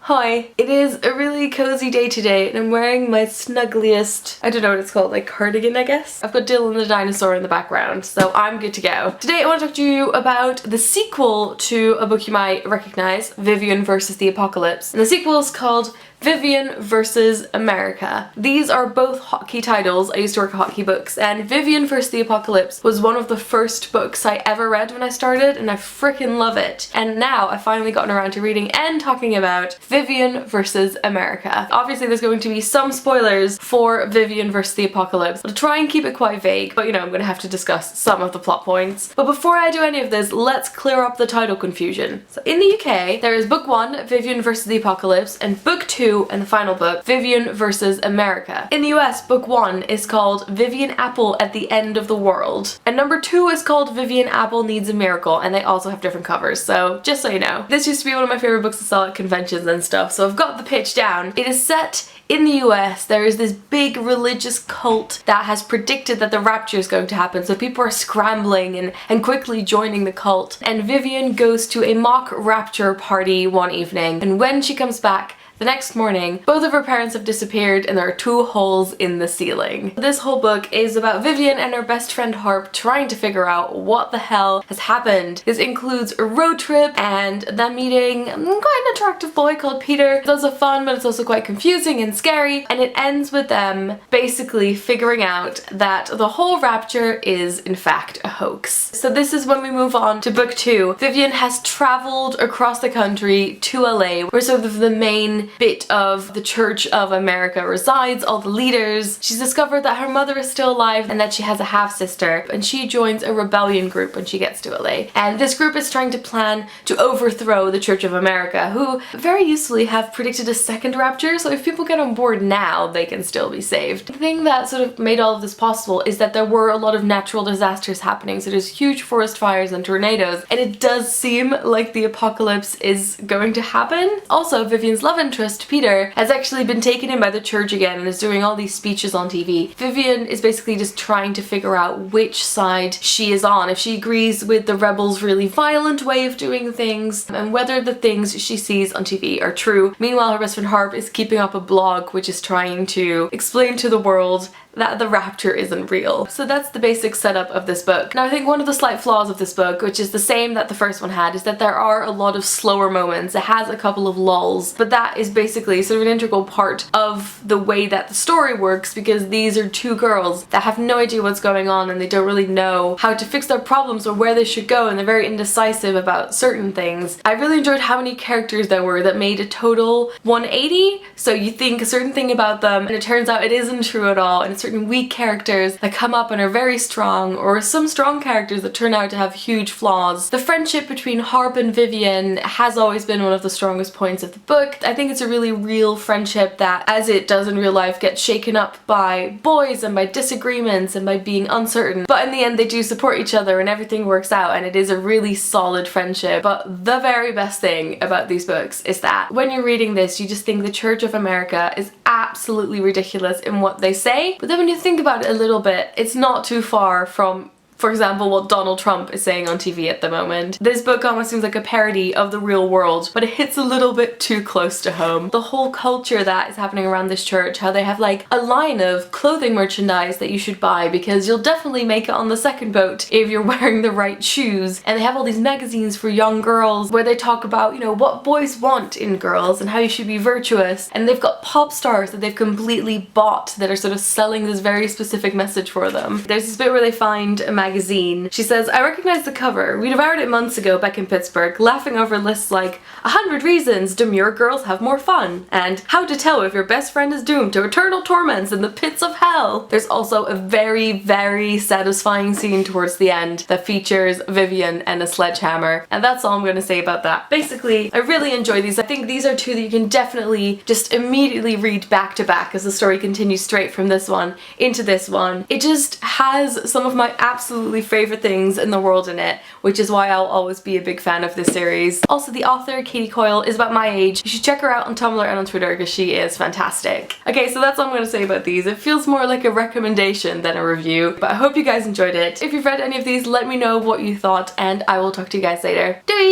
Hi. It is a really cozy day today and I'm wearing my snuggliest, I don't know what it's called, like cardigan I guess. I've got Dylan the dinosaur in the background, so I'm good to go. Today I want to talk to you about the sequel to a book you might recognize, Vivian Versus the Apocalypse. And the sequel is called Vivian Versus America. These are both hotkey titles. I used to work at hotkey books, and Vivian Versus the Apocalypse was one of the first books I ever read when I started, and I freaking love it. And now I've finally gotten around to reading and talking about Vivian Versus America. Obviously there's going to be some spoilers for Vivian Versus the Apocalypse. I'll try and keep it quite vague, but you know, I'm gonna have to discuss some of the plot points. But before I do any of this, let's clear up the title confusion. So in the UK, there is book 1, Vivian Versus the Apocalypse, and book 2, and the final book, Vivian Versus America. In the US, book 1 is called Vivian Apple at the End of the World, and number 2 is called Vivian Apple Needs a Miracle, and they also have different covers, so just so you know. This used to be one of my favorite books to sell at conventions and stuff, so I've got the pitch down. It is set in the US. There is this big religious cult that has predicted that the Rapture is going to happen, so people are scrambling and quickly joining the cult. And Vivian goes to a mock Rapture party one evening, and when she comes back the next morning, both of her parents have disappeared and there are 2 holes in the ceiling. This whole book is about Vivian and her best friend Harp trying to figure out what the hell has happened. This includes a road trip and them meeting quite an attractive boy called Peter. It's also fun, but it's also quite confusing and scary, and it ends with them basically figuring out that the whole Rapture is in fact a hoax. So this is when we move on to book 2. Vivian has traveled across the country to LA, where sort of the main bit of the Church of America resides, all the leaders. She's discovered that her mother is still alive and that she has a half-sister, and she joins a rebellion group when she gets to LA. And this group is trying to plan to overthrow the Church of America, who very usefully have predicted a second Rapture, so if people get on board now, they can still be saved. The thing that sort of made all of this possible is that there were a lot of natural disasters happening, so there's huge forest fires and tornadoes, and it does seem like the apocalypse is going to happen. Also, Vivian's love interest, Peter, has actually been taken in by the church again and is doing all these speeches on TV. Vivian is basically just trying to figure out which side she is on, if she agrees with the rebels' really violent way of doing things, and whether the things she sees on TV are true. Meanwhile, her best friend Harp is keeping up a blog which is trying to explain to the world that the Rapture isn't real. So that's the basic setup of this book. Now I think one of the slight flaws of this book, which is the same that the first one had, is that there are a lot of slower moments. It has a couple of lulls, but that is basically sort of an integral part of the way that the story works, because these are 2 girls that have no idea what's going on and they don't really know how to fix their problems or where they should go, and they're very indecisive about certain things. I really enjoyed how many characters there were that made a total 180, so you think a certain thing about them and it turns out it isn't true at all, and it's certain weak characters that come up and are very strong, or some strong characters that turn out to have huge flaws. The friendship between Harp and Vivian has always been one of the strongest points of the book. I think it's a really real friendship that, as it does in real life, gets shaken up by boys and by disagreements and by being uncertain, but in the end they do support each other and everything works out, and it is a really solid friendship. But the very best thing about these books is that when you're reading this, you just think the Church of America is absolutely ridiculous in what they say, but then when you think about it a little bit, it's not too far from, for example, what Donald Trump is saying on TV at the moment. This book almost seems like a parody of the real world, but it hits a little bit too close to home. The whole culture that is happening around this church, how they have like a line of clothing merchandise that you should buy because you'll definitely make it on the second boat if you're wearing the right shoes, and they have all these magazines for young girls where they talk about, you know, what boys want in girls and how you should be virtuous, and they've got pop stars that they've completely bought that are sort of selling this very specific message for them. There's this bit where they find a magazine. She says, "I recognize the cover. We devoured it months ago back in Pittsburgh, laughing over lists like 100 reasons demure girls have more fun, and how to tell if your best friend is doomed to eternal torments in the pits of hell." There's also a very, very satisfying scene towards the end that features Vivian and a sledgehammer, and that's all I'm going to say about that. Basically, I really enjoy these. I think these are 2 that you can definitely just immediately read back to back as the story continues straight from this one into this one. It just has some of my absolute favorite things in the world in it, which is why I'll always be a big fan of this series. Also, the author, Coyle, is about my age. You should check her out on Tumblr and on Twitter because she is fantastic. Okay, so that's all I'm going to say about these. It feels more like a recommendation than a review, but I hope you guys enjoyed it. If you've read any of these, let me know what you thought, and I will talk to you guys later. Doei!